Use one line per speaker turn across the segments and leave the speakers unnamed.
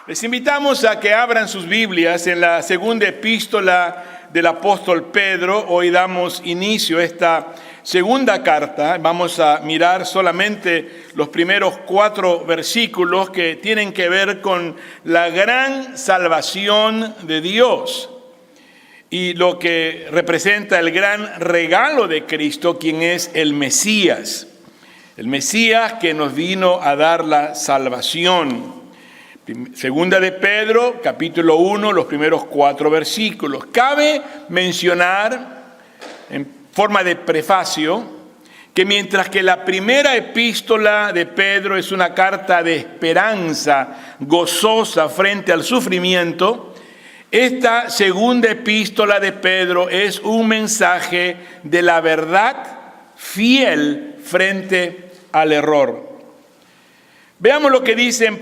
Les invitamos a que abran sus Biblias en la segunda epístola del apóstol Pedro. Hoy damos inicio a esta segunda carta. Vamos a mirar solamente los primeros 4 versículos que tienen que ver con la gran salvación de Dios y lo que representa el gran regalo de Cristo, quien es el Mesías. El Mesías que nos vino a dar la salvación. Segunda de Pedro, capítulo 1, los primeros 4 versículos. Cabe mencionar, en forma de prefacio, que mientras que la primera epístola de Pedro es una carta de esperanza gozosa frente al sufrimiento, esta segunda epístola de Pedro es un mensaje de la verdad fiel frente al error. Veamos lo que dice el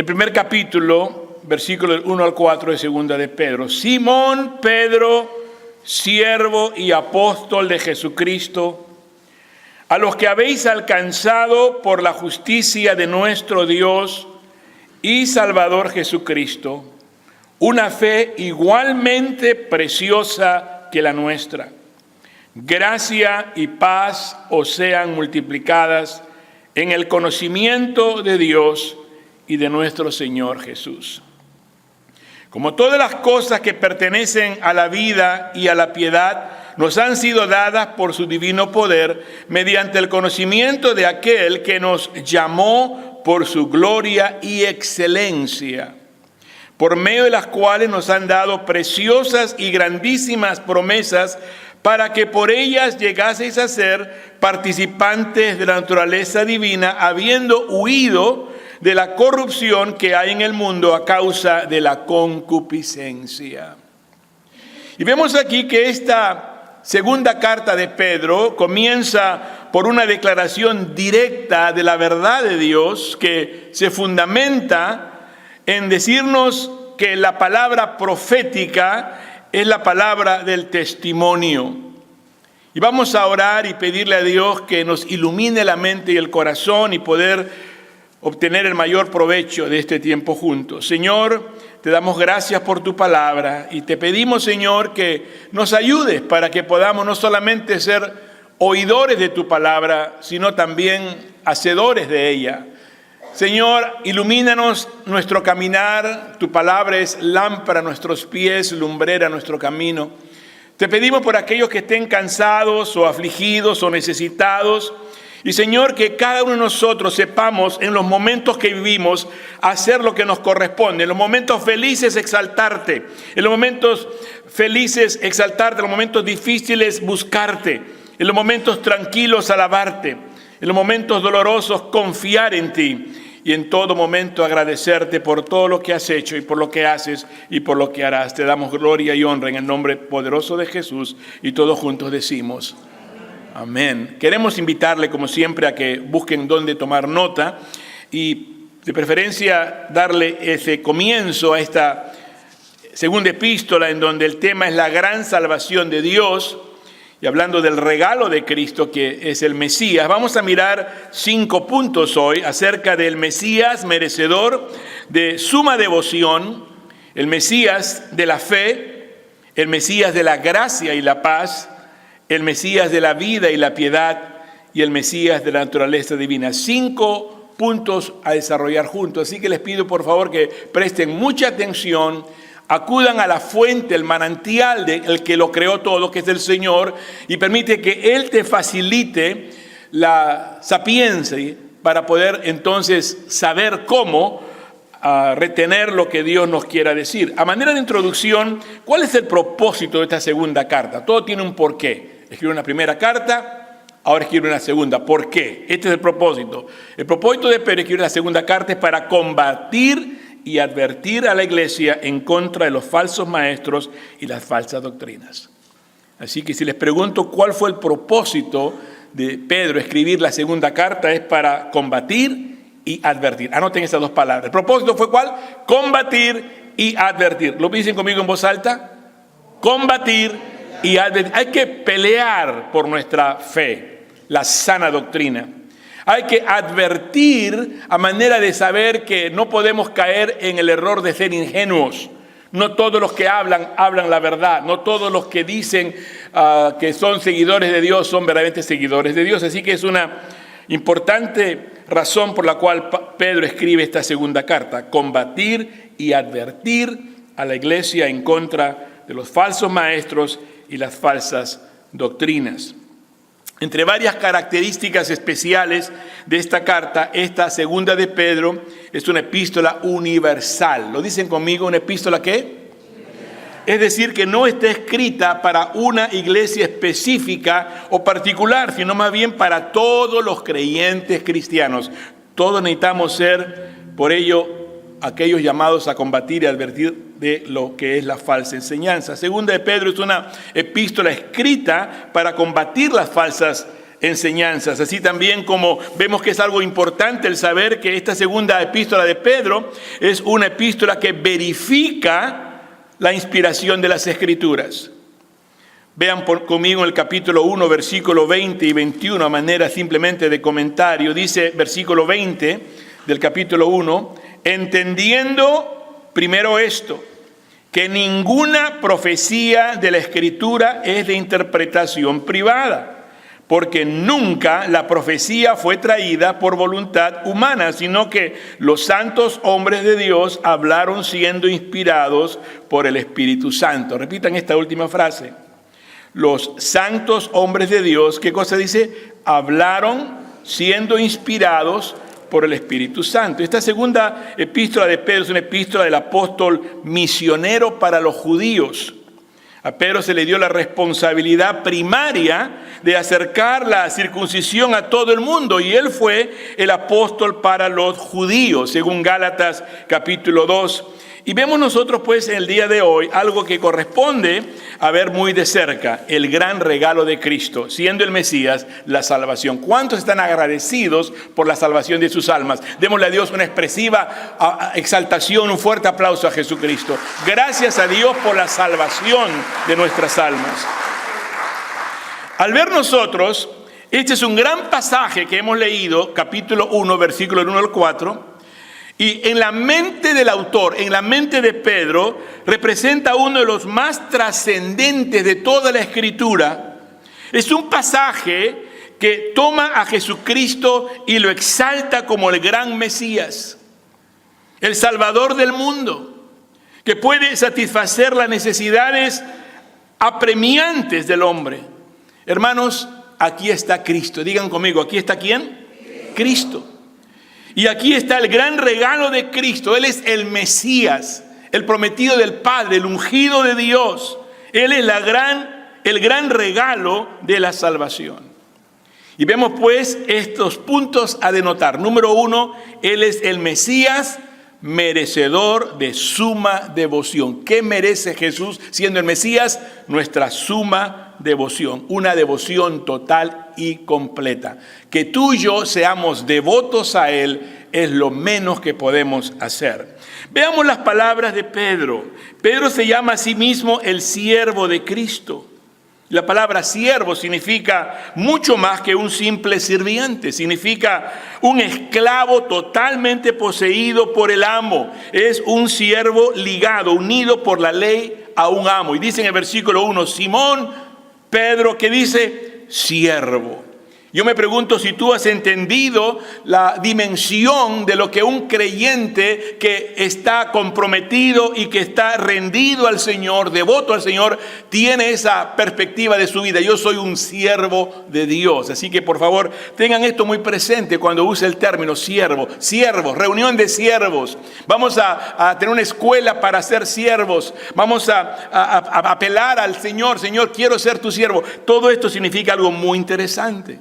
primer capítulo, versículos 1 al 4 de segunda de Pedro. Simón Pedro, siervo y apóstol de Jesucristo, a los que habéis alcanzado por la justicia de nuestro Dios y Salvador Jesucristo, una fe igualmente preciosa que la nuestra. Gracia y paz os sean multiplicadas en el conocimiento de Dios y de nuestro Señor Jesús. Como todas las cosas que pertenecen a la vida y a la piedad nos han sido dadas por su divino poder, mediante el conocimiento de aquel que nos llamó por su gloria y excelencia, por medio de las cuales nos han dado preciosas y grandísimas promesas, para que por ellas llegaseis a ser participantes de la naturaleza divina, habiendo huido de la corrupción que hay en el mundo a causa de la concupiscencia. Y vemos aquí que esta segunda carta de Pedro comienza por una declaración directa de la verdad de Dios que se fundamenta en decirnos que la palabra profética es la palabra del testimonio. Y vamos a orar y pedirle a Dios que nos ilumine la mente y el corazón y poder obtener el mayor provecho de este tiempo juntos. Señor, te damos gracias por tu palabra y te pedimos, Señor, que nos ayudes para que podamos no solamente ser oidores de tu palabra, sino también hacedores de ella. Señor, ilumínanos nuestro caminar. Tu palabra es lámpara a nuestros pies, lumbrera a nuestro camino. Te pedimos por aquellos que estén cansados o afligidos o necesitados. Y Señor, que cada uno de nosotros sepamos en los momentos que vivimos hacer lo que nos corresponde. En los momentos felices exaltarte. En los momentos felices exaltarte. En los momentos difíciles buscarte. En los momentos tranquilos alabarte. En los momentos dolorosos confiar en ti. Y en todo momento agradecerte por todo lo que has hecho y por lo que haces y por lo que harás. Te damos gloria y honra en el nombre poderoso de Jesús y todos juntos decimos amén. Queremos invitarle como siempre a que busquen dónde tomar nota y de preferencia darle ese comienzo a esta segunda epístola en donde el tema es la gran salvación de Dios. Y hablando del regalo de Cristo, que es el Mesías, vamos a mirar 5 puntos hoy acerca del Mesías merecedor de suma devoción, el Mesías de la fe, el Mesías de la gracia y la paz, el Mesías de la vida y la piedad y el Mesías de la naturaleza divina. 5 puntos a desarrollar juntos, así que les pido por favor que presten mucha atención. Acudan a la fuente, el manantial del que lo creó todo, que es el Señor, y permite que Él te facilite la sapiencia para poder entonces saber cómo retener lo que Dios nos quiera decir. A manera de introducción, ¿cuál es el propósito de esta segunda carta? Todo tiene un porqué. Escribe una primera carta, ahora escribe una segunda. ¿Por qué? Este es el propósito. El propósito de Pedro escribir la segunda carta es para combatir y advertir a la iglesia en contra de los falsos maestros y las falsas doctrinas. Así que si les pregunto cuál fue el propósito de Pedro escribir la segunda carta, es para combatir y advertir. Anoten esas 2 palabras. ¿El propósito fue cuál? Combatir y advertir. ¿Lo dicen conmigo en voz alta? Combatir y advertir. Hay que pelear por nuestra fe, la sana doctrina. Hay que advertir a manera de saber que no podemos caer en el error de ser ingenuos. No todos los que hablan la verdad. No todos los que dicen que son seguidores de Dios son verdaderamente seguidores de Dios. Así que es una importante razón por la cual Pedro escribe esta segunda carta. Combatir y advertir a la iglesia en contra de los falsos maestros y las falsas doctrinas. Entre varias características especiales de esta carta, esta segunda de Pedro es una epístola universal. ¿Lo dicen conmigo? ¿Una epístola qué? Es decir, que no está escrita para una iglesia específica o particular, sino más bien para todos los creyentes cristianos. Todos necesitamos ser, por ello, aquellos llamados a combatir y advertir de lo que es la falsa enseñanza. Segunda de Pedro es una epístola escrita para combatir las falsas enseñanzas. Así también como vemos que es algo importante el saber que esta segunda epístola de Pedro es una epístola que verifica la inspiración de las Escrituras. Vean conmigo el capítulo 1, versículo 20 y 21, a manera simplemente de comentario. Dice versículo 20 del capítulo 1, entendiendo primero esto, que ninguna profecía de la Escritura es de interpretación privada, porque nunca la profecía fue traída por voluntad humana, sino que los santos hombres de Dios hablaron siendo inspirados por el Espíritu Santo. Repitan esta última frase. Los santos hombres de Dios, ¿qué cosa dice? Hablaron siendo inspirados por el Espíritu Santo. Esta segunda epístola de Pedro es una epístola del apóstol misionero para los judíos. A Pedro se le dio la responsabilidad primaria de acercar la circuncisión a todo el mundo, y él fue el apóstol para los judíos, según Gálatas capítulo 2. Y vemos nosotros pues en el día de hoy algo que corresponde a ver muy de cerca, el gran regalo de Cristo, siendo el Mesías la salvación. ¿Cuántos están agradecidos por la salvación de sus almas? Démosle a Dios una expresiva exaltación, un fuerte aplauso a Jesucristo. Gracias a Dios por la salvación de nuestras almas. Al ver nosotros, este es un gran pasaje que hemos leído, capítulo 1, versículo 1 al 4, y en la mente del autor, en la mente de Pedro, representa uno de los más trascendentes de toda la Escritura. Es un pasaje que toma a Jesucristo y lo exalta como el gran Mesías, el Salvador del mundo, que puede satisfacer las necesidades apremiantes del hombre. Hermanos, aquí está Cristo. Digan conmigo, ¿aquí está quién? Cristo. Y aquí está el gran regalo de Cristo. Él es el Mesías, el prometido del Padre, el ungido de Dios. Él es el gran regalo de la salvación. Y vemos pues estos puntos a denotar. Número 1, Él es el Mesías merecedor de suma devoción. ¿Qué merece Jesús siendo el Mesías? Nuestra suma devoción, una devoción total y completa. Que tú y yo seamos devotos a Él es lo menos que podemos hacer. Veamos las palabras de Pedro. Pedro se llama a sí mismo el siervo de Cristo. La palabra siervo significa mucho más que un simple sirviente. Significa un esclavo totalmente poseído por el amo. Es un siervo ligado, unido por la ley a un amo. Y dice en el versículo 1, Simón Pedro, que dice siervo. Yo me pregunto si tú has entendido la dimensión de lo que un creyente que está comprometido y que está rendido al Señor, devoto al Señor, tiene esa perspectiva de su vida. Yo soy un siervo de Dios. Así que por favor tengan esto muy presente cuando use el término siervo. Siervos, reunión de siervos. Vamos a tener una escuela para ser siervos. Vamos a apelar al Señor. Señor, quiero ser tu siervo. Todo esto significa algo muy interesante.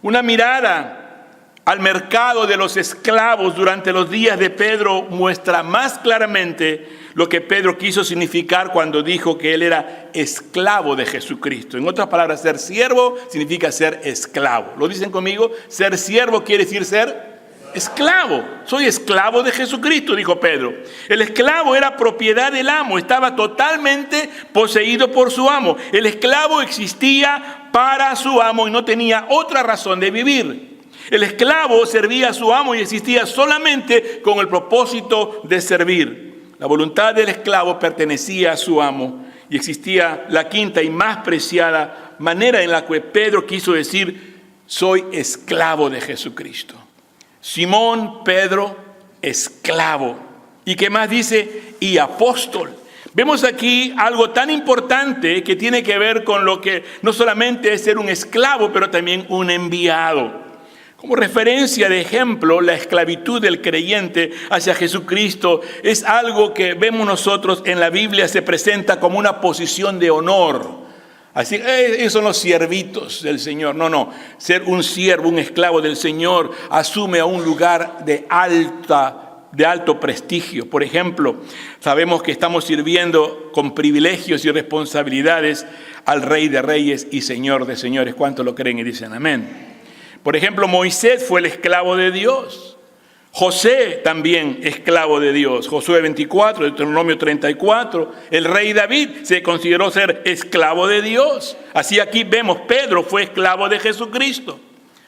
Una mirada al mercado de los esclavos durante los días de Pedro muestra más claramente lo que Pedro quiso significar cuando dijo que él era esclavo de Jesucristo. En otras palabras, ser siervo significa ser esclavo. ¿Lo dicen conmigo? Ser siervo quiere decir ser esclavo. Soy esclavo de Jesucristo, dijo Pedro. El esclavo era propiedad del amo, estaba totalmente poseído por su amo. El esclavo existía para su amo y no tenía otra razón de vivir. El esclavo servía a su amo y existía solamente con el propósito de servir. La voluntad del esclavo pertenecía a su amo y existía la quinta y más preciada manera en la que Pedro quiso decir: soy esclavo de Jesucristo. Simón Pedro, esclavo. ¿Y qué más dice? Y apóstol. Vemos aquí algo tan importante que tiene que ver con lo que no solamente es ser un esclavo, pero también un enviado. Como referencia de ejemplo, la esclavitud del creyente hacia Jesucristo es algo que vemos nosotros en la Biblia, se presenta como una posición de honor. Así, esos son los siervitos del Señor. No, ser un siervo, un esclavo del Señor, asume a un lugar de alto prestigio. Por ejemplo, sabemos que estamos sirviendo con privilegios y responsabilidades al Rey de Reyes y Señor de Señores. ¿Cuántos lo creen y dicen amén? Por ejemplo, Moisés fue el esclavo de Dios. José también esclavo de Dios. Josué 24, Deuteronomio 34. El rey David se consideró ser esclavo de Dios. Así aquí vemos, Pedro fue esclavo de Jesucristo.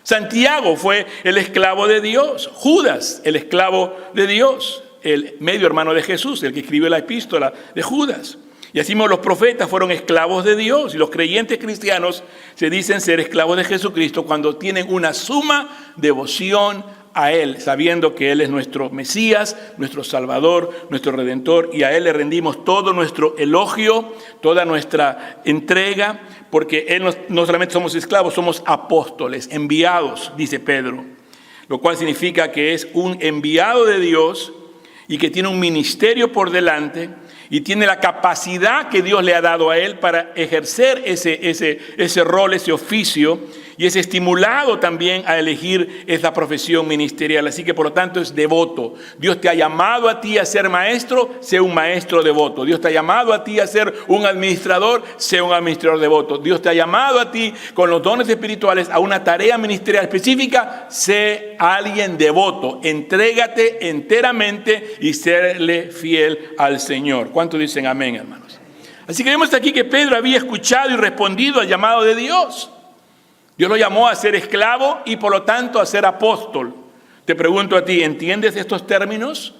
Santiago fue el esclavo de Dios. Judas, el esclavo de Dios. El medio hermano de Jesús, el que escribió la epístola de Judas. Y así mismo los profetas fueron esclavos de Dios. Y los creyentes cristianos se dicen ser esclavos de Jesucristo cuando tienen una suma devoción a Él, sabiendo que Él es nuestro Mesías, nuestro Salvador, nuestro Redentor, y a Él le rendimos todo nuestro elogio, toda nuestra entrega, porque Él no solamente somos esclavos, somos apóstoles, enviados, dice Pedro, lo cual significa que es un enviado de Dios y que tiene un ministerio por delante y tiene la capacidad que Dios le ha dado a él para ejercer ese rol, ese oficio, y es estimulado también a elegir esa profesión ministerial. Así que por lo tanto es devoto. Dios te ha llamado a ti a ser maestro, sé un maestro devoto. Dios te ha llamado a ti a ser un administrador, sé un administrador devoto. Dios te ha llamado a ti con los dones espirituales a una tarea ministerial específica, sé alguien devoto. Entrégate enteramente y serle fiel al Señor. ¿Cuántos dicen amén, hermanos? Así que vemos aquí que Pedro había escuchado y respondido al llamado de Dios. Dios lo llamó a ser esclavo y por lo tanto a ser apóstol. Te pregunto a ti, ¿entiendes estos términos?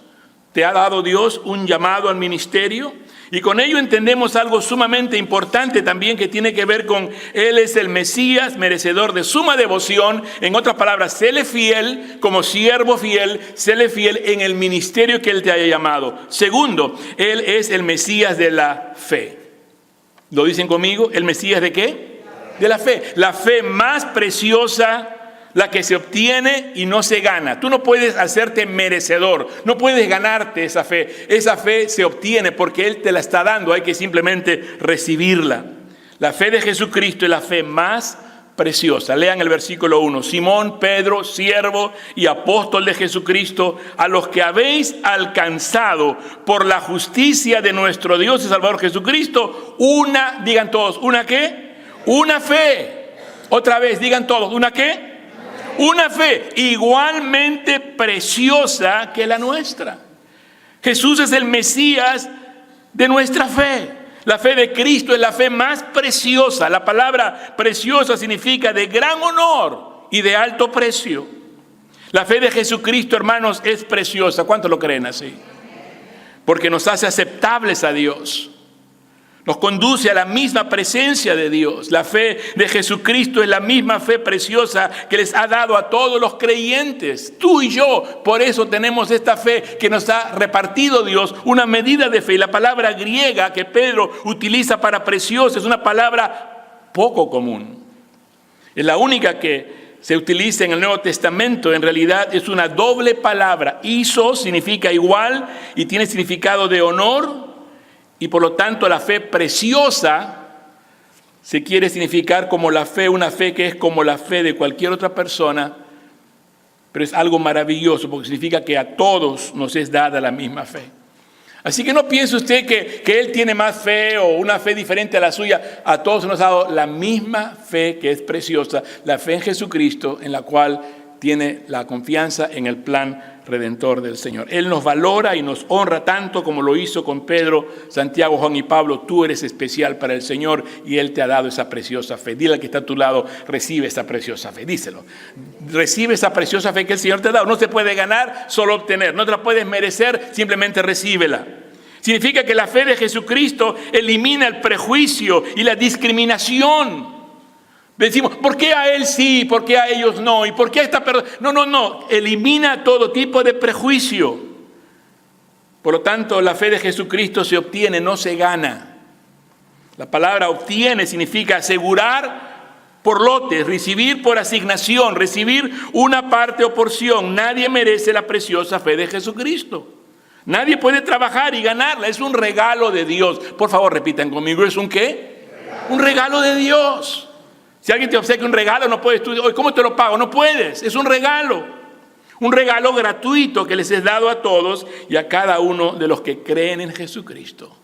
¿Te ha dado Dios un llamado al ministerio? Y con ello entendemos algo sumamente importante también que tiene que ver con Él es el Mesías, merecedor de suma devoción. En otras palabras, séle fiel como siervo fiel, séle fiel en el ministerio que Él te haya llamado. Segundo, Él es el Mesías de la fe. ¿Lo dicen conmigo? ¿El Mesías de qué? De la fe. La fe más preciosa, la que se obtiene y no se gana. Tú no puedes hacerte merecedor, no puedes ganarte esa fe. Esa fe se obtiene porque Él te la está dando, hay que simplemente recibirla. La fe de Jesucristo es la fe más preciosa. Lean el versículo 1. Simón, Pedro, siervo y apóstol de Jesucristo, a los que habéis alcanzado por la justicia de nuestro Dios y Salvador Jesucristo, digan todos, ¿una qué? Una fe. Otra vez, digan todos, ¿una qué? Una fe igualmente preciosa que la nuestra. Jesús es el Mesías de nuestra fe. La fe de Cristo es la fe más preciosa. La palabra preciosa significa de gran honor y de alto precio. La fe de Jesucristo, hermanos, es preciosa. ¿Cuántos lo creen así? Porque nos hace aceptables a Dios. Nos conduce a la misma presencia de Dios. La fe de Jesucristo es la misma fe preciosa que les ha dado a todos los creyentes. Tú y yo, por eso tenemos esta fe que nos ha repartido Dios, una medida de fe. Y la palabra griega que Pedro utiliza para preciosa es una palabra poco común. Es la única que se utiliza en el Nuevo Testamento. En realidad es una doble palabra. Iso significa igual y tiene significado de honor. Y por lo tanto la fe preciosa se quiere significar como la fe, una fe que es como la fe de cualquier otra persona, pero es algo maravilloso porque significa que a todos nos es dada la misma fe. Así que no piense usted que Él tiene más fe o una fe diferente a la suya. A todos nos ha dado la misma fe que es preciosa, la fe en Jesucristo, en la cual tiene la confianza en el plan redentor del Señor. Él nos valora y nos honra tanto como lo hizo con Pedro, Santiago, Juan y Pablo. Tú eres especial para el Señor y Él te ha dado esa preciosa fe. Dile al que está a tu lado, recibe esa preciosa fe. Díselo. Recibe esa preciosa fe que el Señor te ha dado. No se puede ganar, solo obtener. No te la puedes merecer, simplemente recíbela. Significa que la fe de Jesucristo elimina el prejuicio y la discriminación. Decimos, ¿por qué a él sí? ¿Por qué a ellos no? ¿Y por qué a esta persona? No. Elimina todo tipo de prejuicio. Por lo tanto, la fe de Jesucristo se obtiene, no se gana. La palabra obtiene significa asegurar por lotes, recibir por asignación, recibir una parte o porción. Nadie merece la preciosa fe de Jesucristo. Nadie puede trabajar y ganarla. Es un regalo de Dios. Por favor, repitan conmigo. ¿Es un qué? Un regalo de Dios. Si alguien te obsequia un regalo, no puedes tú, ¿cómo te lo pago? No puedes, es un regalo gratuito que les es dado a todos y a cada uno de los que creen en Jesucristo.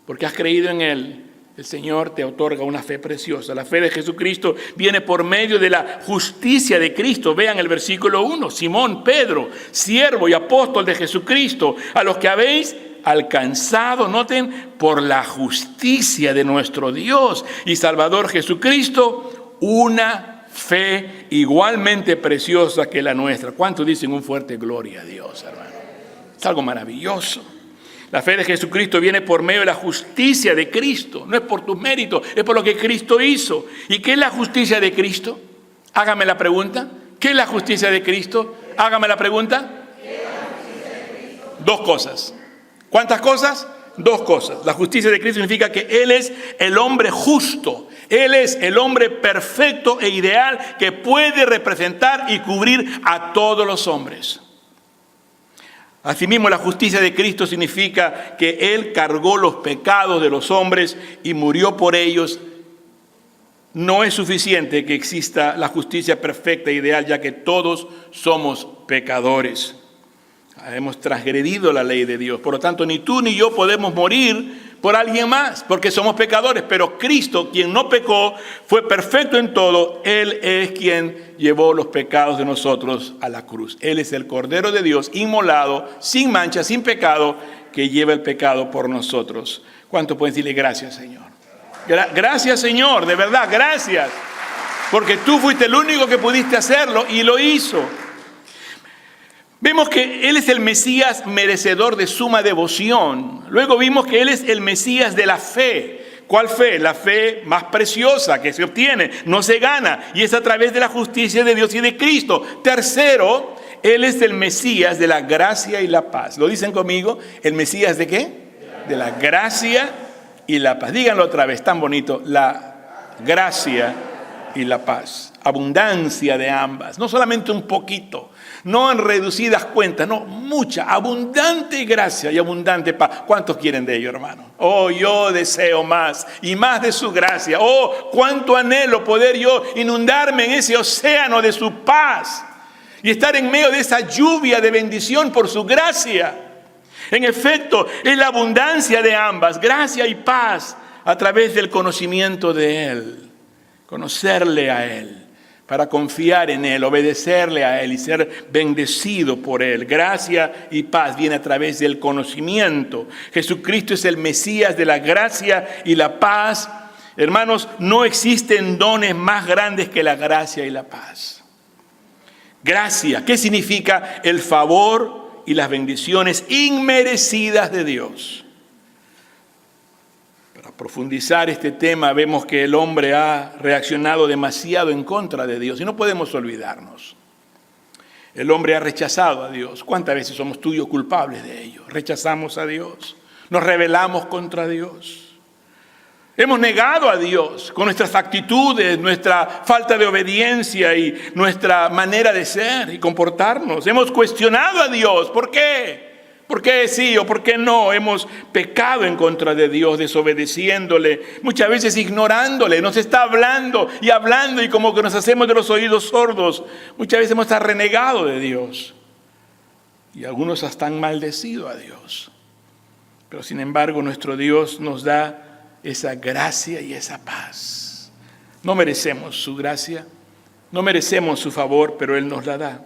Porque has creído en Él, el Señor te otorga una fe preciosa. La fe de Jesucristo viene por medio de la justicia de Cristo. Vean el versículo 1, Simón, Pedro, siervo y apóstol de Jesucristo, a los que habéis alcanzado, noten, por la justicia de nuestro Dios y Salvador Jesucristo, una fe igualmente preciosa que la nuestra. ¿Cuántos dicen un fuerte gloria a Dios, hermano? Es algo maravilloso. La fe de Jesucristo viene por medio de la justicia de Cristo. No es por tus méritos, es por lo que Cristo hizo. ¿Y qué es la justicia de Cristo? Hágame la pregunta. ¿Qué es la justicia de Cristo? Hágame la pregunta. Dos cosas. ¿Cuántas cosas? Dos cosas. La justicia de Cristo significa que Él es el hombre justo. Él es el hombre perfecto e ideal que puede representar y cubrir a todos los hombres. Asimismo, la justicia de Cristo significa que Él cargó los pecados de los hombres y murió por ellos. No es suficiente que exista la justicia perfecta e ideal, ya que todos somos pecadores. Hemos transgredido la ley de Dios. Por lo tanto, ni tú ni yo podemos morir por alguien más, porque somos pecadores. Pero Cristo, quien no pecó, fue perfecto en todo. Él es quien llevó los pecados de nosotros a la cruz. Él es el Cordero de Dios, inmolado, sin mancha, sin pecado, que lleva el pecado por nosotros. ¿Cuánto pueden decirle gracias, Señor? Gracias, Señor, de verdad, gracias. Porque tú fuiste el único que pudiste hacerlo y lo hizo. Vemos que Él es el Mesías merecedor de suma devoción. Luego vimos que Él es el Mesías de la fe. ¿Cuál fe? La fe más preciosa que se obtiene, no se gana, y es a través de la justicia de Dios y de Cristo. Tercero, Él es el Mesías de la gracia y la paz. ¿Lo dicen conmigo? ¿El Mesías de qué? De la gracia y la paz. Díganlo otra vez, tan bonito. La gracia y la paz. Abundancia de ambas, no solamente un poquito. No en reducidas cuentas, no, mucha, abundante gracia y abundante paz. ¿Cuántos quieren de ello, hermano? Oh, yo deseo más y más de su gracia. Oh, cuánto anhelo poder yo inundarme en ese océano de su paz y estar en medio de esa lluvia de bendición por su gracia. En efecto, es la abundancia de ambas, gracia y paz, a través del conocimiento de Él, conocerle a Él, para confiar en Él, obedecerle a Él y ser bendecido por Él. Gracia y paz viene a través del conocimiento. Jesucristo es el Mesías de la gracia y la paz. Hermanos, no existen dones más grandes que la gracia y la paz. Gracia, ¿qué significa? El favor y las bendiciones inmerecidas de Dios. Para profundizar este tema, vemos que el hombre ha reaccionado demasiado en contra de Dios y no podemos olvidarnos. El hombre ha rechazado a Dios. ¿Cuántas veces somos tú y yo culpables de ello? Rechazamos a Dios, nos rebelamos contra Dios. Hemos negado a Dios con nuestras actitudes, nuestra falta de obediencia y nuestra manera de ser y comportarnos. Hemos cuestionado a Dios. ¿Por qué? ¿Por qué sí o por qué no? Hemos pecado en contra de Dios, desobedeciéndole, muchas veces ignorándole. Nos está hablando y como que nos hacemos de los oídos sordos. Muchas veces hemos estado renegado de Dios. Y algunos hasta han maldecido a Dios. Pero sin embargo nuestro Dios nos da esa gracia y esa paz. No merecemos su gracia, No merecemos su favor, pero Él nos la da.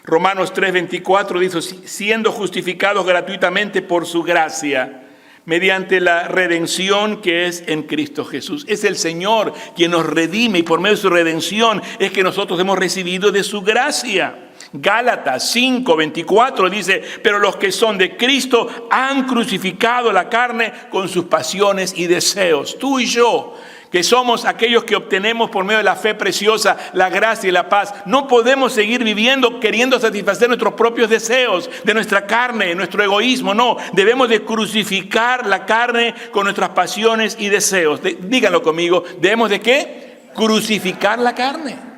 Romanos 3:24 dice, siendo justificados gratuitamente por su gracia, mediante la redención que es en Cristo Jesús. Es el Señor quien nos redime y por medio de su redención es que nosotros hemos recibido de su gracia. Gálatas 5:24 dice, pero los que son de Cristo han crucificado la carne con sus pasiones y deseos. Tú y yo, que somos aquellos que obtenemos por medio de la fe preciosa la gracia y la paz, no podemos seguir viviendo queriendo satisfacer nuestros propios deseos de nuestra carne, nuestro egoísmo. No, debemos de crucificar la carne con nuestras pasiones y deseos. Díganlo conmigo, ¿debemos de qué? Crucificar la carne.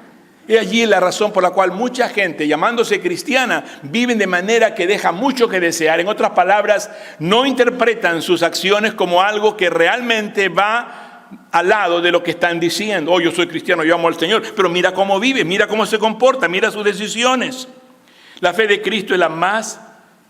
Y allí la razón por la cual mucha gente, llamándose cristiana, viven de manera que deja mucho que desear. En otras palabras, no interpretan sus acciones como algo que realmente va al lado de lo que están diciendo. Oh, yo soy cristiano, yo amo al Señor, pero mira cómo vive, mira cómo se comporta, mira sus decisiones. La fe de Cristo es la más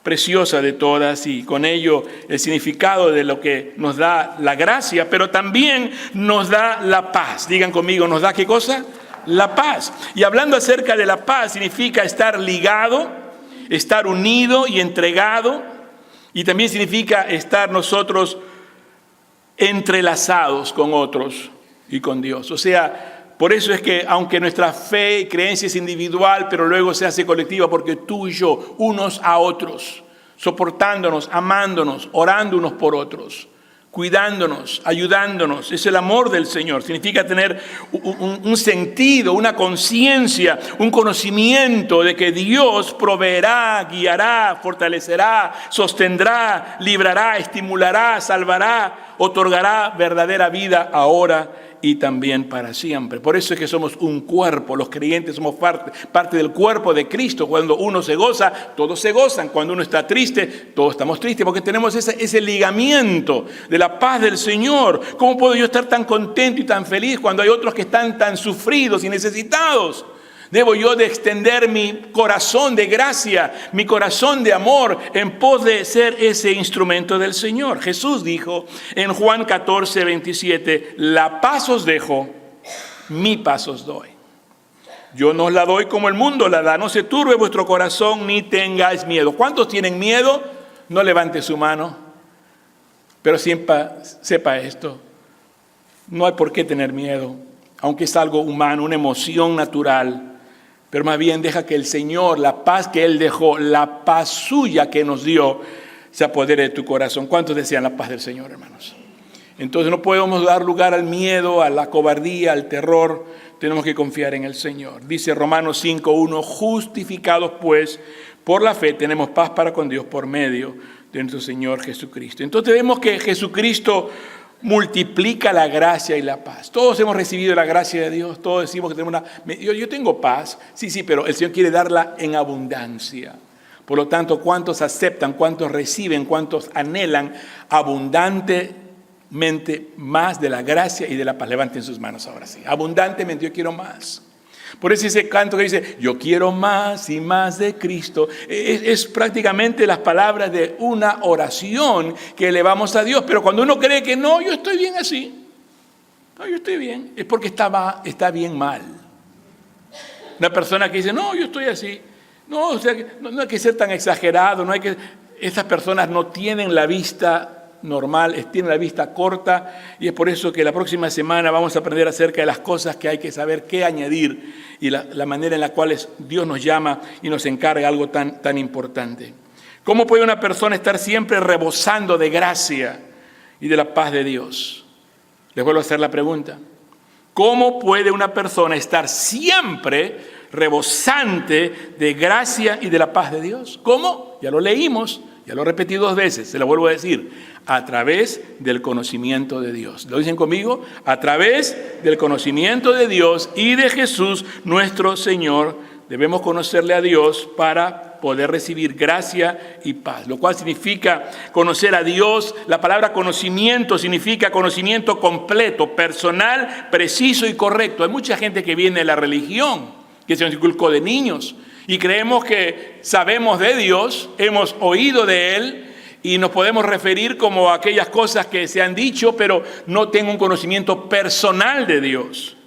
preciosa de todas y con ello el significado de lo que nos da la gracia, pero también nos da la paz. Digan conmigo, ¿nos da qué cosa? La paz. Y hablando acerca de la paz, significa estar ligado, estar unido y entregado, y también significa estar nosotros entrelazados con otros y con Dios. O sea, por eso es que aunque nuestra fe y creencia es individual, pero luego se hace colectiva, porque tú y yo, unos a otros, soportándonos, amándonos, orando unos por otros, cuidándonos, ayudándonos. Es el amor del Señor. Significa tener un sentido, una conciencia, un conocimiento de que Dios proveerá, guiará, fortalecerá, sostendrá, librará, estimulará, salvará, otorgará verdadera vida ahora y también para siempre. Por eso es que somos un cuerpo. Los creyentes somos parte del cuerpo de Cristo. Cuando uno se goza, todos se gozan. Cuando uno está triste, todos estamos tristes, porque tenemos ese ligamiento de la paz del Señor. ¿Cómo puedo yo estar tan contento y tan feliz cuando hay otros que están tan sufridos y necesitados? Debo yo de extender mi corazón de gracia, mi corazón de amor en pos de ser ese instrumento del Señor. Jesús dijo en Juan 14:27, la paz os dejo, mi paz os doy. Yo no os la doy como el mundo la da. No se turbe vuestro corazón ni tengáis miedo. ¿Cuántos tienen miedo? No levante su mano. Pero sepa esto. No hay por qué tener miedo, aunque es algo humano, una emoción natural. Pero más bien deja que el Señor, la paz que Él dejó, la paz suya que nos dio, se apodere de tu corazón. ¿Cuántos desean la paz del Señor, hermanos? Entonces no podemos dar lugar al miedo, a la cobardía, al terror. Tenemos que confiar en el Señor. Dice Romanos 5:1, justificados pues por la fe tenemos paz para con Dios por medio de nuestro Señor Jesucristo. Entonces vemos que Jesucristo multiplica la gracia y la paz. Todos hemos recibido la gracia de Dios. Todos decimos que tenemos yo tengo paz. Sí, pero el Señor quiere darla en abundancia. Por lo tanto, ¿cuántos aceptan, cuántos reciben, cuántos anhelan abundantemente más de la gracia y de la paz? Levanten sus manos ahora sí. Abundantemente, yo quiero más. Por eso ese canto que dice, yo quiero más y más de Cristo, es prácticamente las palabras de una oración que elevamos a Dios. Pero cuando uno cree que no, yo estoy bien así, no, yo estoy bien, es porque está bien mal. Una persona que dice, no, yo estoy así, no, o sea, no hay que ser tan exagerado, estas personas no tienen la vista normal, tienen la vista corta, y es por eso que la próxima semana vamos a aprender acerca de las cosas que hay que saber qué añadir y la manera en la cual Dios nos llama y nos encarga algo tan importante. ¿Cómo puede una persona estar siempre rebosando de gracia y de la paz de Dios? Les vuelvo a hacer la pregunta. ¿Cómo puede una persona estar siempre rebosante de gracia y de la paz de Dios? ¿Cómo? Ya lo leímos, ya lo repetí 2 veces, se lo vuelvo a decir. A través del conocimiento de Dios. ¿Lo dicen conmigo? A través del conocimiento de Dios y de Jesús, nuestro Señor. Debemos conocerle a Dios para poder recibir gracia y paz. Lo cual significa conocer a Dios. La palabra conocimiento significa conocimiento completo, personal, preciso y correcto. Hay mucha gente que viene de la religión, que se nos inculcó de niños. Y creemos que sabemos de Dios, hemos oído de Él, y nos podemos referir como a aquellas cosas que se han dicho, pero no tengo un conocimiento personal de Dios.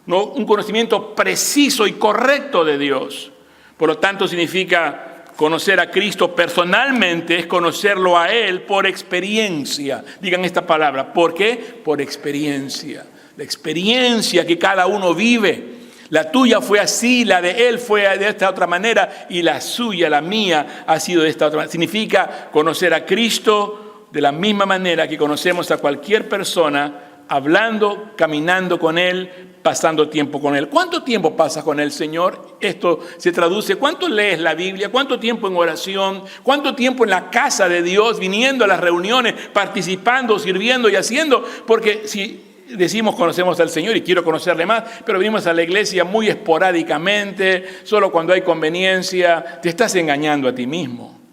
¿no? Un conocimiento preciso y correcto de Dios. Por lo tanto, significa conocer a Cristo personalmente, es conocerlo a Él por experiencia. Digan esta palabra. ¿Por qué? Por experiencia. La experiencia que cada uno vive. La tuya fue así, la de él fue de esta otra manera y la suya, la mía, ha sido de esta otra manera. Significa conocer a Cristo de la misma manera que conocemos a cualquier persona, hablando, caminando con Él, pasando tiempo con Él. ¿Cuánto tiempo pasas con el Señor? Esto se traduce, ¿cuánto lees la Biblia? ¿Cuánto tiempo en oración? ¿Cuánto tiempo en la casa de Dios, viniendo a las reuniones, participando, sirviendo y haciendo? Porque si decimos conocemos al Señor y quiero conocerle más, pero venimos a la iglesia muy esporádicamente, solo cuando hay conveniencia, te estás engañando a ti mismo.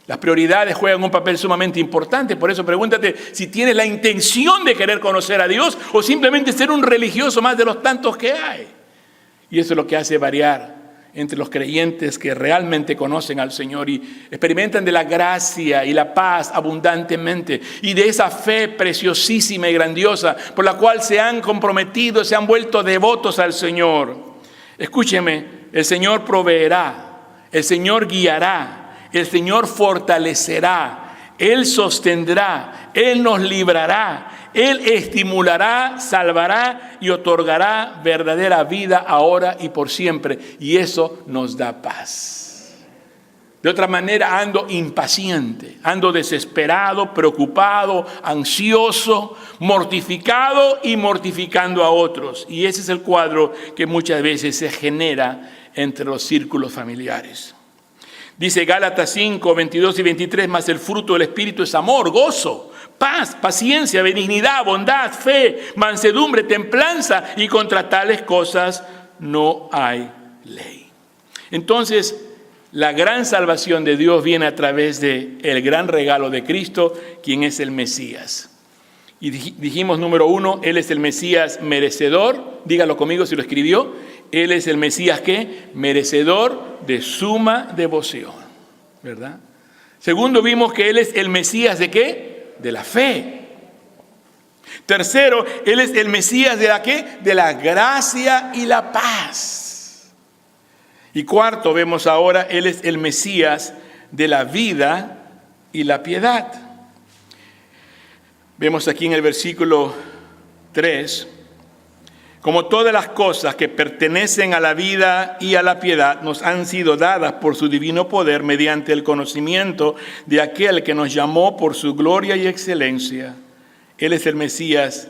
Las prioridades juegan un papel sumamente importante, por eso pregúntate si tienes la intención de querer conocer a Dios o simplemente ser un religioso más de los tantos que hay. Y eso es lo que hace variar entre los creyentes que realmente conocen al Señor y experimentan de la gracia y la paz abundantemente y de esa fe preciosísima y grandiosa por la cual se han comprometido, se han vuelto devotos al Señor. Escúcheme, el Señor proveerá, el Señor guiará, el Señor fortalecerá, Él sostendrá, Él nos librará, Él estimulará, salvará y otorgará verdadera vida ahora y por siempre. Y eso nos da paz. De otra manera ando impaciente, ando desesperado, preocupado, ansioso, mortificado y mortificando a otros. Y ese es el cuadro que muchas veces se genera entre los círculos familiares. Dice Gálatas 5, 22 y 23, mas el fruto del Espíritu es amor, gozo, paz, paciencia, benignidad, bondad, fe, mansedumbre, templanza, y contra tales cosas no hay ley. Entonces, la gran salvación de Dios viene a través del gran regalo de Cristo, quien es el Mesías. Y dijimos, número 1, Él es el Mesías merecedor. Dígalo conmigo si lo escribió. Él es el Mesías, ¿qué? Merecedor de suma devoción, ¿verdad? Segundo, vimos que Él es el Mesías ¿de qué? De la fe. Tercero, Él es el Mesías de la ¿qué? De la gracia y la paz. Y cuarto, vemos ahora, Él es el Mesías de la vida y la piedad. Vemos aquí en el versículo 3, como todas las cosas que pertenecen a la vida y a la piedad nos han sido dadas por su divino poder mediante el conocimiento de aquel que nos llamó por su gloria y excelencia. Él es el Mesías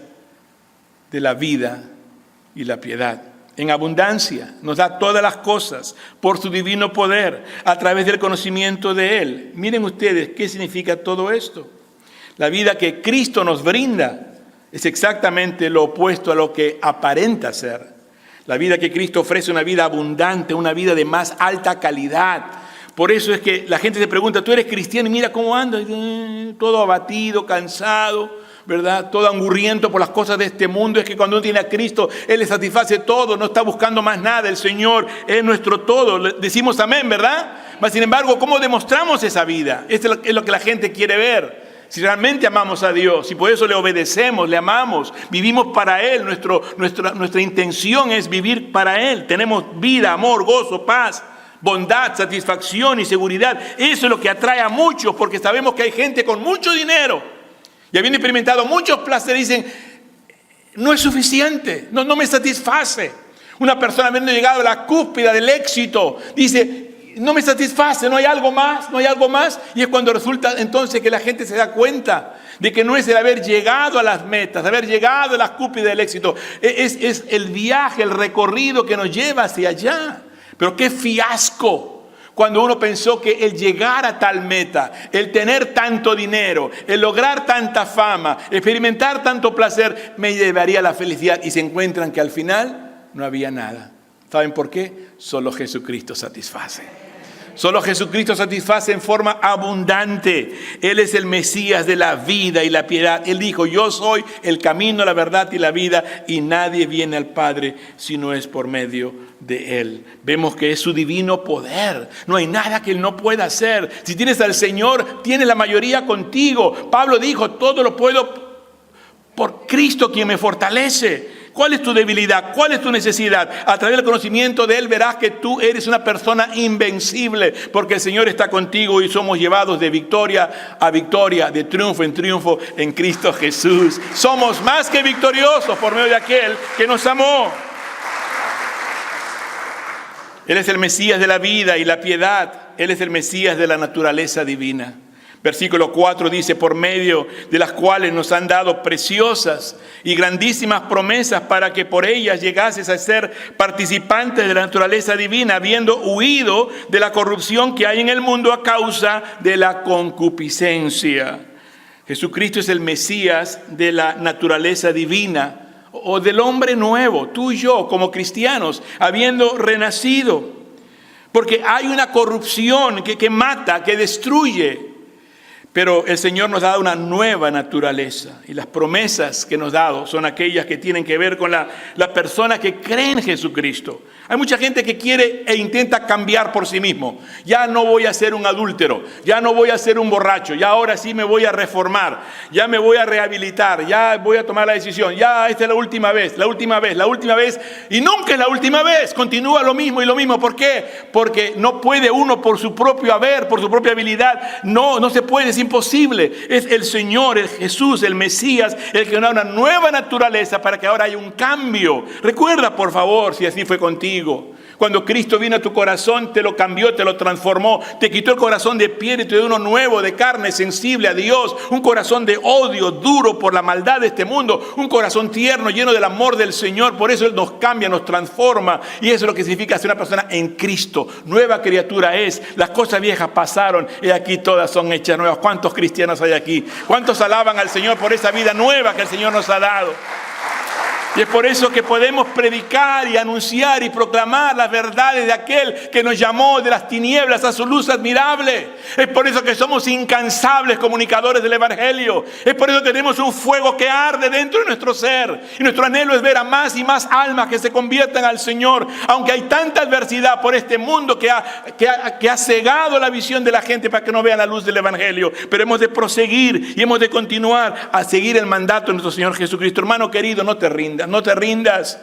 de la vida y la piedad. En abundancia nos da todas las cosas por su divino poder a través del conocimiento de Él. Miren ustedes qué significa todo esto. La vida que Cristo nos brinda es exactamente lo opuesto a lo que aparenta ser. La vida que Cristo ofrece es una vida abundante, una vida de más alta calidad. Por eso es que la gente se pregunta, tú eres cristiano y mira cómo andas, todo abatido, cansado, ¿verdad? Todo angurriento por las cosas de este mundo. Es que cuando uno tiene a Cristo, Él le satisface todo, no está buscando más nada. El Señor es nuestro todo. Decimos amén, ¿verdad? Mas sin embargo, ¿cómo demostramos esa vida? Esto es lo que la gente quiere ver. Si realmente amamos a Dios, y por eso le obedecemos, le amamos, vivimos para Él, nuestra intención es vivir para Él. Tenemos vida, amor, gozo, paz, bondad, satisfacción y seguridad. Eso es lo que atrae a muchos, porque sabemos que hay gente con mucho dinero y habiendo experimentado muchos placeres, dicen, no es suficiente, no me satisface. Una persona habiendo llegado a la cúspide del éxito, dice, no me satisface, no hay algo más, no hay algo más. Y es cuando resulta entonces que la gente se da cuenta de que no es el haber llegado a las metas, haber llegado a las cúspides del éxito. Es el viaje, el recorrido que nos lleva hacia allá. Pero qué fiasco cuando uno pensó que el llegar a tal meta, el tener tanto dinero, el lograr tanta fama, experimentar tanto placer, me llevaría a la felicidad. Y se encuentran que al final no había nada. ¿Saben por qué? Solo Jesucristo satisface. Solo Jesucristo satisface en forma abundante. Él es el Mesías de la vida y la piedad. Él dijo, yo soy el camino, la verdad y la vida, y nadie viene al Padre si no es por medio de Él. Vemos que es su divino poder. No hay nada que Él no pueda hacer. Si tienes al Señor, tienes la mayoría contigo. Pablo dijo, todo lo puedo por Cristo quien me fortalece. ¿Cuál es tu debilidad? ¿Cuál es tu necesidad? A través del conocimiento de Él verás que tú eres una persona invencible, porque el Señor está contigo y somos llevados de victoria a victoria, de triunfo en triunfo en Cristo Jesús. Somos más que victoriosos por medio de aquel que nos amó. Él es el Mesías de la vida y la piedad. Él es el Mesías de la naturaleza divina. Versículo 4 dice, por medio de las cuales nos han dado preciosas y grandísimas promesas para que por ellas llegases a ser participantes de la naturaleza divina, habiendo huido de la corrupción que hay en el mundo a causa de la concupiscencia. Jesucristo es el Mesías de la naturaleza divina o del hombre nuevo, tú y yo como cristianos, habiendo renacido. Porque hay una corrupción que mata, que destruye. Pero el Señor nos ha dado una nueva naturaleza y las promesas que nos ha dado son aquellas que tienen que ver con la persona que cree en Jesucristo. Hay mucha gente que quiere e intenta cambiar por sí mismo. Ya no voy a ser un adúltero, ya no voy a ser un borracho, ya ahora sí me voy a reformar, ya me voy a rehabilitar, ya voy a tomar la decisión, ya esta es la última vez y nunca es la última vez. Continúa lo mismo y lo mismo. ¿Por qué? Porque no puede uno por su propio haber, por su propia habilidad. No se puede, es imposible. Es el Señor, el Jesús, el Mesías, el que nos da una nueva naturaleza para que ahora haya un cambio. Recuerda, por favor, si así fue contigo. Cuando Cristo vino a tu corazón, te lo cambió, te lo transformó, te quitó el corazón de piedra y te dio uno nuevo, de carne, sensible a Dios, un corazón de odio, duro por la maldad de este mundo, un corazón tierno, lleno del amor del Señor. Por eso Él nos cambia, nos transforma, y eso es lo que significa ser una persona en Cristo. Nueva criatura es, las cosas viejas pasaron y aquí todas son hechas nuevas. ¿Cuántos cristianos hay aquí? ¿Cuántos alaban al Señor por esa vida nueva que el Señor nos ha dado? Y es por eso que podemos predicar y anunciar y proclamar las verdades de aquel que nos llamó de las tinieblas a su luz admirable. Es por eso que somos incansables comunicadores del Evangelio. Es por eso que tenemos un fuego que arde dentro de nuestro ser. Y nuestro anhelo es ver a más y más almas que se conviertan al Señor. Aunque hay tanta adversidad por este mundo que ha cegado la visión de la gente para que no vean la luz del Evangelio. Pero hemos de proseguir y hemos de continuar a seguir el mandato de nuestro Señor Jesucristo. Hermano querido, no te rindas. No te rindas,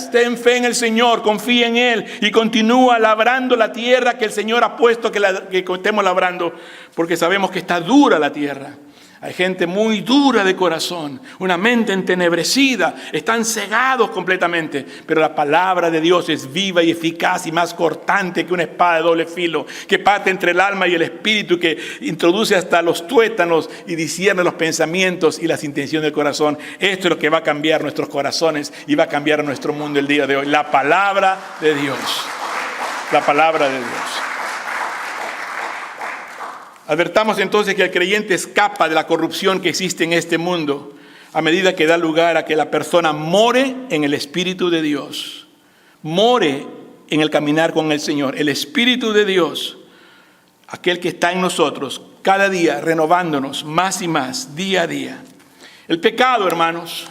ten fe en el Señor, confía en Él y continúa labrando la tierra que el Señor ha puesto que estemos labrando, porque sabemos que está dura la tierra. Hay gente muy dura de corazón, una mente entenebrecida, están cegados completamente. Pero la palabra de Dios es viva y eficaz y más cortante que una espada de doble filo, que parte entre el alma y el espíritu, que introduce hasta los tuétanos y discierne los pensamientos y las intenciones del corazón. Esto es lo que va a cambiar nuestros corazones y va a cambiar nuestro mundo el día de hoy. La palabra de Dios. La palabra de Dios. Advertamos entonces que el creyente escapa de la corrupción que existe en este mundo a medida que da lugar a que la persona more en el Espíritu de Dios, more en el caminar con el Señor. El Espíritu de Dios, aquel que está en nosotros, cada día renovándonos más y más, día a día. El pecado, hermanos,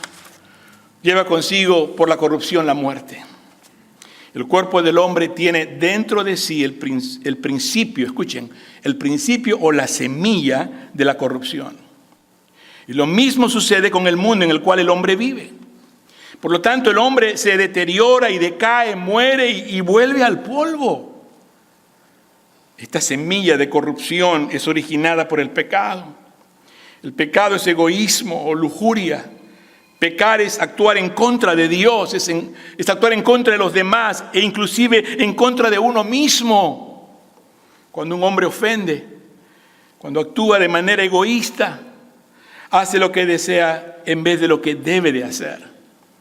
lleva consigo por la corrupción la muerte. El cuerpo del hombre tiene dentro de sí el principio, escuchen, el principio o la semilla de la corrupción. Y lo mismo sucede con el mundo en el cual el hombre vive. Por lo tanto, el hombre se deteriora y decae, muere y vuelve al polvo. Esta semilla de corrupción es originada por el pecado. El pecado es egoísmo o lujuria. Pecar es actuar en contra de Dios, es actuar en contra de los demás e inclusive en contra de uno mismo. Cuando un hombre ofende, cuando actúa de manera egoísta, hace lo que desea en vez de lo que debe de hacer.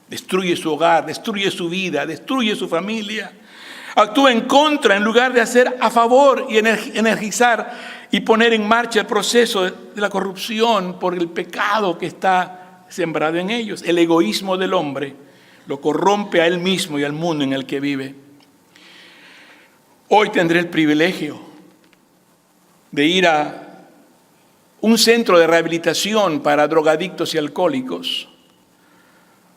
Destruye su hogar, destruye su vida, destruye su familia. Actúa en contra en lugar de hacer a favor y energizar y poner en marcha el proceso de la corrupción por el pecado que está sembrado en ellos. El egoísmo del hombre lo corrompe a él mismo y al mundo en el que vive. Hoy tendré el privilegio de ir a un centro de rehabilitación para drogadictos y alcohólicos,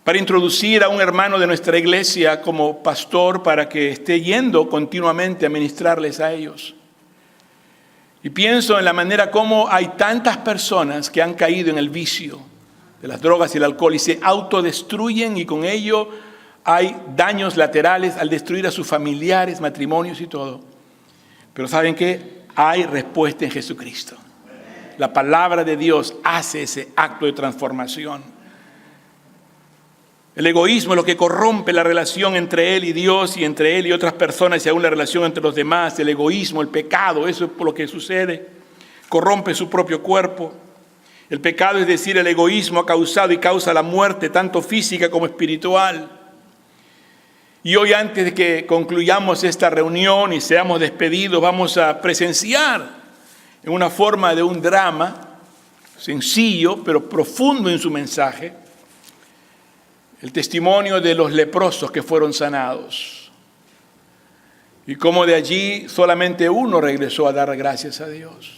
para introducir a un hermano de nuestra iglesia como pastor para que esté yendo continuamente a ministrarles a ellos. Y pienso en la manera como hay tantas personas que han caído en el vicio, de las drogas y el alcohol y se autodestruyen, y con ello hay daños laterales al destruir a sus familiares, matrimonios y todo. Pero ¿saben qué? Hay respuesta en Jesucristo. La palabra de Dios hace ese acto de transformación. El egoísmo es lo que corrompe la relación entre Él y Dios, y entre Él y otras personas, y aún la relación entre los demás. El egoísmo, el pecado, eso es por lo que sucede. Corrompe su propio cuerpo. El pecado, es decir, el egoísmo, ha causado y causa la muerte, tanto física como espiritual. Y hoy, antes de que concluyamos esta reunión y seamos despedidos, vamos a presenciar en una forma de un drama sencillo pero profundo en su mensaje el testimonio de los leprosos que fueron sanados, y cómo de allí solamente uno regresó a dar gracias a Dios.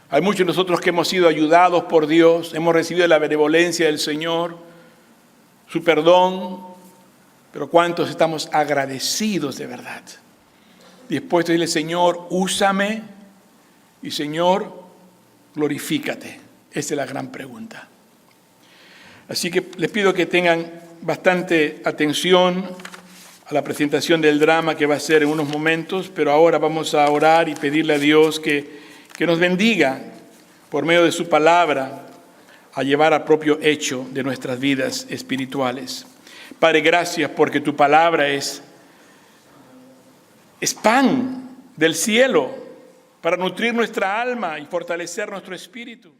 Hay muchos de nosotros que hemos sido ayudados por Dios, hemos recibido la benevolencia del Señor, su perdón, pero ¿cuántos estamos agradecidos de verdad? Dispuestos a decirle: Señor, úsame, y Señor, glorifícate. Esa es la gran pregunta. Así que les pido que tengan bastante atención a la presentación del drama que va a ser en unos momentos, pero ahora vamos a orar y pedirle a Dios que nos bendiga por medio de su palabra a llevar a propio hecho de nuestras vidas espirituales. Padre, gracias porque tu palabra es pan del cielo para nutrir nuestra alma y fortalecer nuestro espíritu.